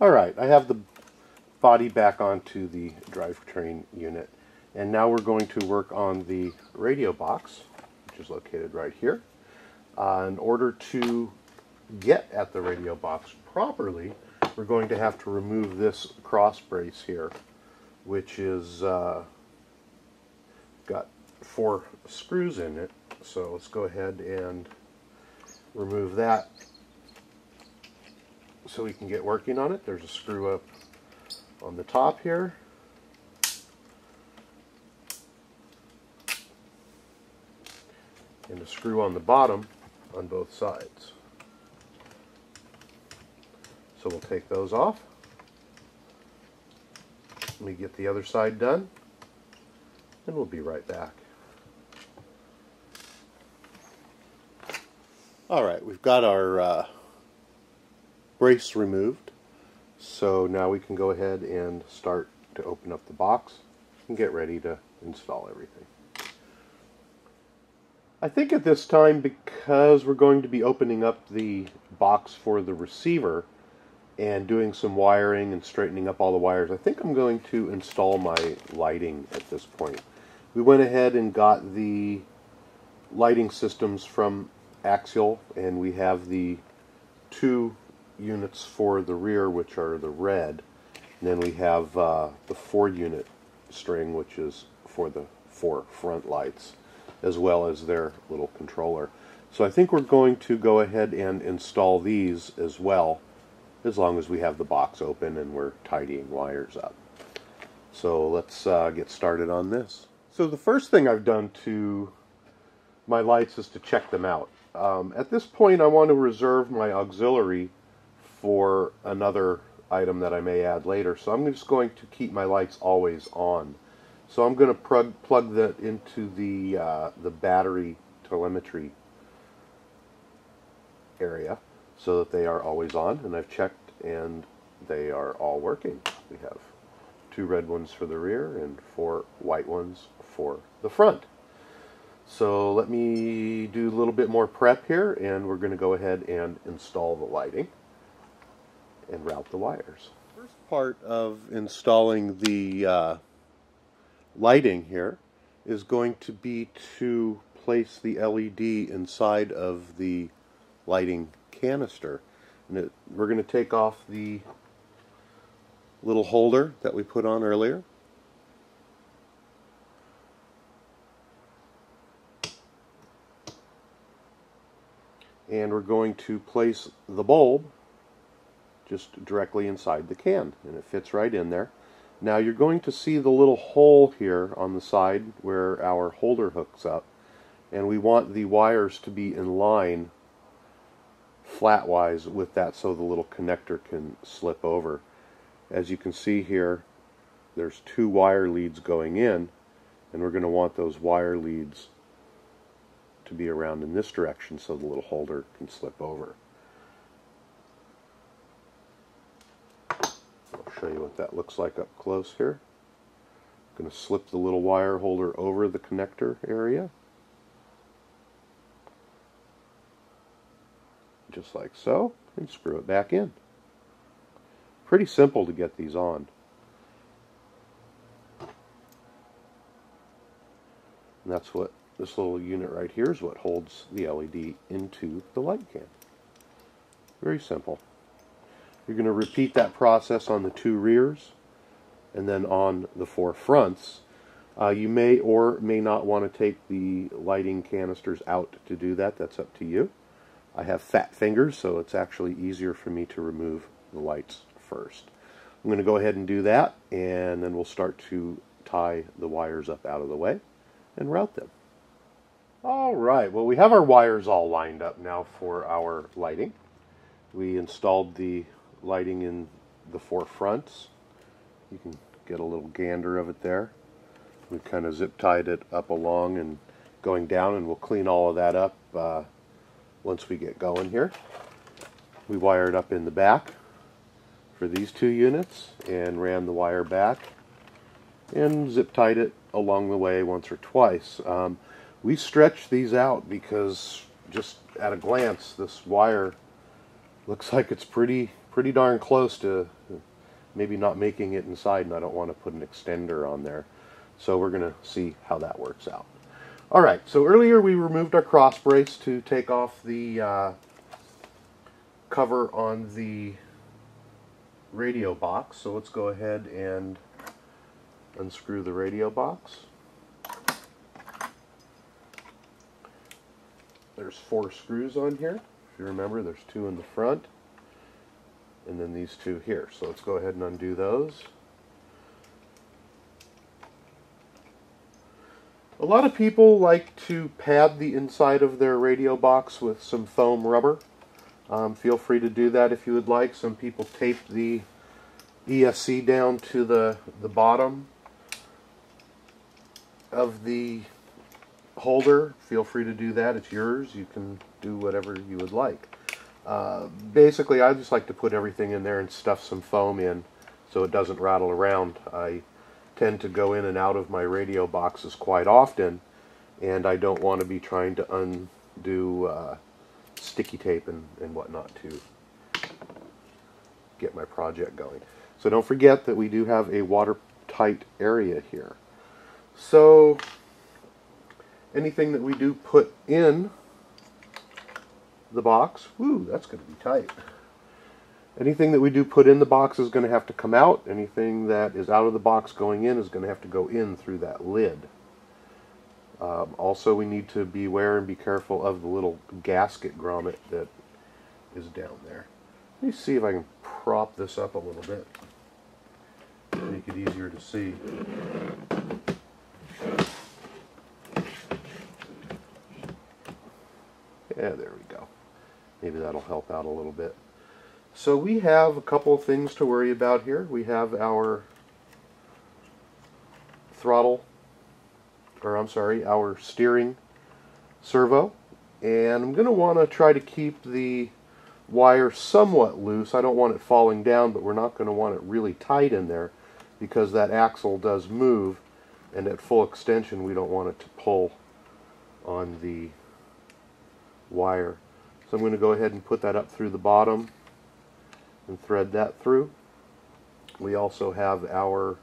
Alright, I have the body back onto the drivetrain unit, and now we're going to work on the radio box, which is located right here. In order to get at the radio box properly, we're going to have to remove this cross brace here, which is got 4 screws in it. So let's go ahead and remove that so we can get working on it. There's a screw up on the top here. And a screw on the bottom on both sides. So we'll take those off. Let me get the other side done, and we'll be right back. Alright, we've got our brace removed, so now we can go ahead and start to open up the box and get ready to install everything. I think at this time, because we're going to be opening up the box for the receiver and doing some wiring and straightening up all the wires, I think I'm going to install my lighting at this point. We went ahead and got the lighting systems from Axial, and we have the 2 units for the rear, which are the red, and then we have the 4-unit string, which is for the 4 front lights, as well as their little controller. So I think we're going to go ahead and install these as well, as long as we have the box open and we're tidying wires up. So let's get started on this. So the first thing I've done to my lights is to check them out. At this point I want to reserve my auxiliary for another item that I may add later, so I'm just going to keep my lights always on. So I'm going to plug that into the battery telemetry area so that they are always on, and I've checked and they are all working. We have 2 red ones for the rear and 4 white ones for the front. So let me do a little bit more prep here, and we're going to go ahead and install the lighting and route the wires. First part of installing the lighting here is going to be to place the LED inside of the lighting canister. And we're going to take off the little holder that we put on earlier. And we're going to place the bulb just directly inside the can, and it fits right in there. Now you're going to see the little hole here on the side where our holder hooks up, and we want the wires to be in line flatwise with that so the little connector can slip over. As you can see here, there's 2 wire leads going in, and we're going to want those wire leads to be around in this direction so the little holder can slip over. I'll show you what that looks like up close here. I'm going to slip the little wire holder over the connector area, just like so, and screw it back in. Pretty simple to get these on. And that's what this little unit right here is, what holds the LED into the light can. Very simple. You're going to repeat that process on the 2 rears and then on the 4 fronts. You may or may not want to take the lighting canisters out to do that. That's up to you. I have fat fingers, so it's actually easier for me to remove the lights first. I'm going to go ahead and do that, and then we'll start to tie the wires up out of the way and route them. Alright, well, we have our wires all lined up now for our lighting. We installed the lighting in the 4 fronts. You can get a little gander of it there. We kind of zip tied it up along and going down, and we'll clean all of that up once we get going here. We wired up in the back for these 2 units and ran the wire back and zip tied it along the way once or twice. We stretched these out because just at a glance this wire looks like it's pretty darn close to maybe not making it inside, and I don't want to put an extender on there. So we're going to see how that works out. All right, so earlier we removed our cross brace to take off the cover on the radio box. So let's go ahead and unscrew the radio box. There's 4 screws on here. If you remember, there's 2 in the front, and then these 2 here. So let's go ahead and undo those. A lot of people like to pad the inside of their radio box with some foam rubber. Feel free to do that if you would like. Some people tape the ESC down to the bottom of the holder. Feel free to do that. It's yours. You can do whatever you would like. Basically, I just like to put everything in there and stuff some foam in so it doesn't rattle around. I tend to go in and out of my radio boxes quite often, and I don't want to be trying to undo sticky tape and whatnot to get my project going. So don't forget that we do have a watertight area here. So anything that we do put in the box, woo, that's going to be tight. Anything that we do put in the box is going to have to come out. Anything that is out of the box going in is going to have to go in through that lid. Also, we need to be aware and be careful of the little gasket grommet that is down there. Let me see if I can prop this up a little bit, make it easier to see. Yeah, there we go. Maybe that'll help out a little bit. So we have a couple of things to worry about here. We have our throttle, or I'm sorry, our steering servo. And I'm going to want to try to keep the wire somewhat loose. I don't want it falling down, but we're not going to want it really tight in there because that axle does move, and at full extension we don't want it to pull on the wire. So I'm going to go ahead and put that up through the bottom and thread that through. We also have our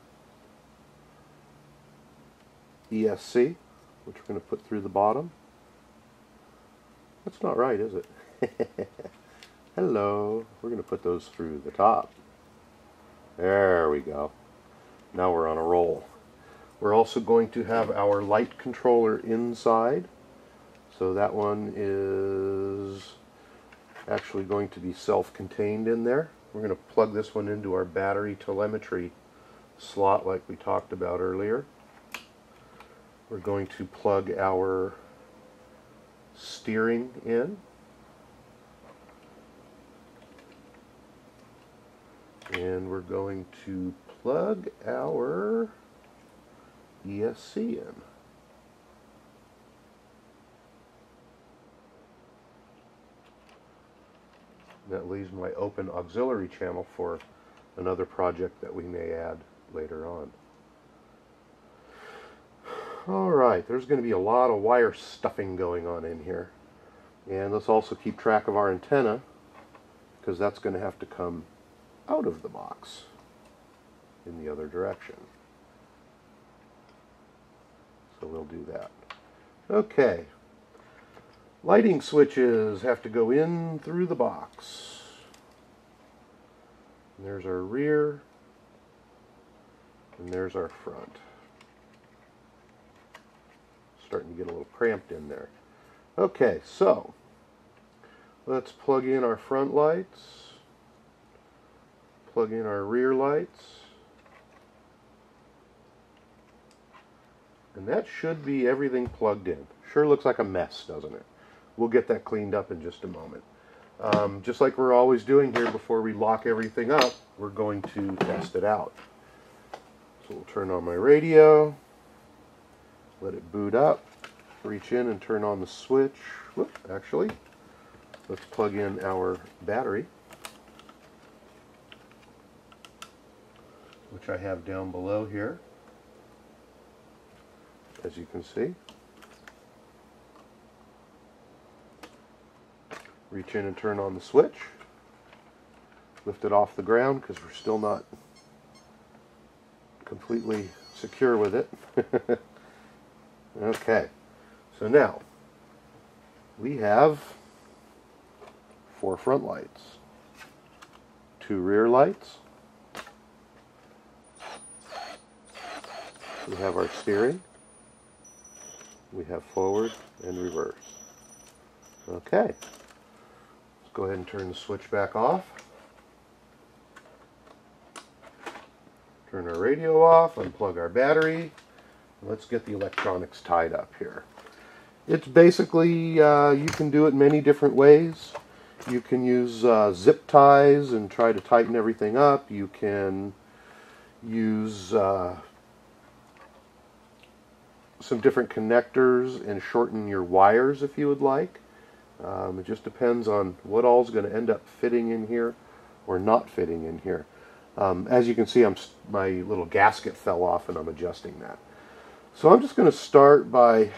ESC, which we're going to put through the bottom. That's not right, is it? Hello. We're going to put those through the top. There we go. Now we're on a roll. We're also going to have our light controller inside. So that one is actually going to be self-contained in there. We're going to plug this one into our battery telemetry slot like we talked about earlier. We're going to plug our steering in. And we're going to plug our ESC in. That leaves my open auxiliary channel for another project that we may add later on. Alright, there's going to be a lot of wire stuffing going on in here. And let's also keep track of our antenna, because that's going to have to come out of the box in the other direction. So we'll do that. Okay. Lighting switches have to go in through the box. And there's our rear, and there's our front. Starting to get a little cramped in there. Okay, so let's plug in our front lights, plug in our rear lights, and that should be everything plugged in. Sure looks like a mess, doesn't it? We'll get that cleaned up in just a moment. Just like we're always doing here before we lock everything up, we're going to test it out. So we'll turn on my radio, let it boot up, reach in and turn on the switch. Whoop, actually, let's plug in our battery, which I have down below here, as you can see. Reach in and turn on the switch. Lift it off the ground because we're still not completely secure with it. Okay, so now we have 4 front lights, 2 rear lights. We have our steering. We have forward and reverse. Okay, let's go ahead and turn the switch back off. Turn our radio off, unplug our battery. Let's get the electronics tied up here. It's basically, you can do it many different ways. You can use zip ties and try to tighten everything up. You can use some different connectors and shorten your wires if you would like. It just depends on what all is going to end up fitting in here or not fitting in here. As you can see, my little gasket fell off and I'm adjusting that. So I'm just going to start by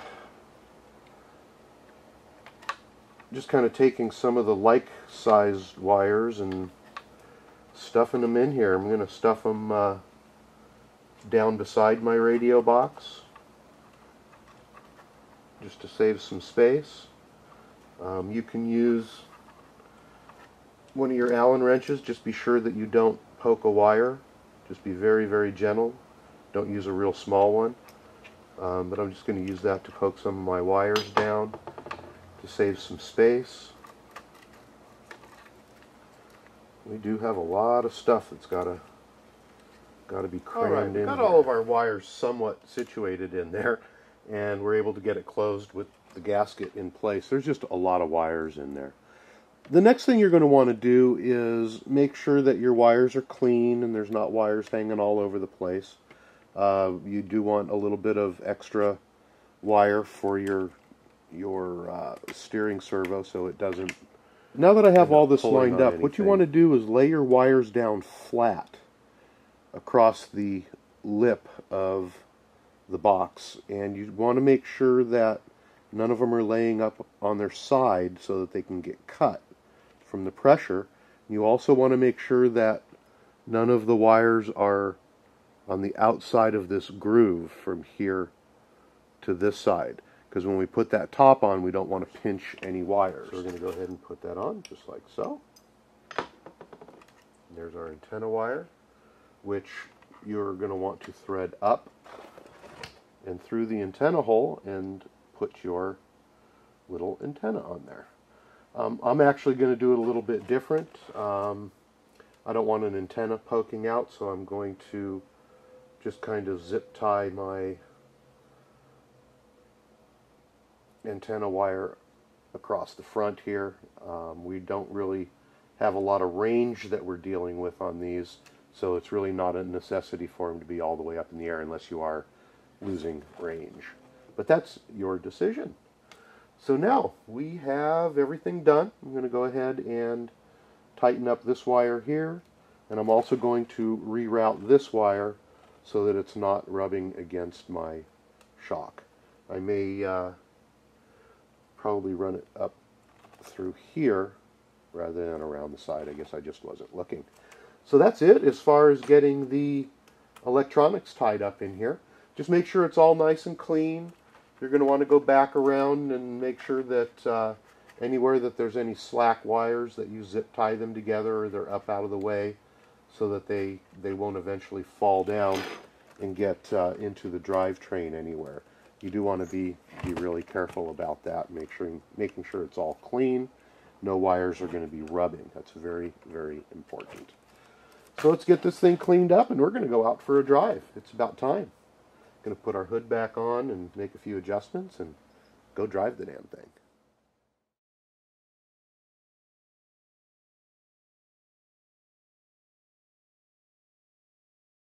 just kind of taking some of the like-sized wires and stuffing them in here. I'm going to stuff them down beside my radio box just to save some space. You can use one of your Allen wrenches. Just be sure that you don't poke a wire. Just be very, very gentle. Don't use a real small one. But I'm just going to use that to poke some of my wires down to save some space. We do have a lot of stuff that's got to be crammed in. We've got all of our wires somewhat situated in there, and we're able to get it closed with the gasket in place. There's just a lot of wires in there. The next thing you're going to want to do is make sure that your wires are clean and there's not wires hanging all over the place. You do want a little bit of extra wire for your steering servo so it doesn't. Now that I have all this lined up, what you want to do is lay your wires down flat across the lip of the box, and you want to make sure that none of them are laying up on their side so that they can get cut from the pressure. You also want to make sure that none of the wires are on the outside of this groove from here to this side, because when we put that top on, we don't want to pinch any wires. So we're going to go ahead and put that on just like so. And there's our antenna wire, which you're going to want to thread up and through the antenna hole and put your little antenna on there. I'm actually going to do it a little bit different. I don't want an antenna poking out, so I'm going to just kind of zip tie my antenna wire across the front here. We don't really have a lot of range that we're dealing with on these, so it's really not a necessity for them to be all the way up in the air unless you are losing range. But that's your decision. So now we have everything done. I'm going to go ahead and tighten up this wire here, and I'm also going to reroute this wire so that it's not rubbing against my shock. I may probably run it up through here rather than around the side. I guess I just wasn't looking. So that's it as far as getting the electronics tied up in here. Just make sure it's all nice and clean. You're going to want to go back around and make sure that anywhere that there's any slack wires that you zip tie them together or they're up out of the way so that they won't eventually fall down and get into the drivetrain anywhere. You do want to be really careful about that, making sure it's all clean. No wires are going to be rubbing. That's very, very important. So let's get this thing cleaned up and we're going to go out for a drive. It's about time. Going to put our hood back on and make a few adjustments and go drive the damn thing.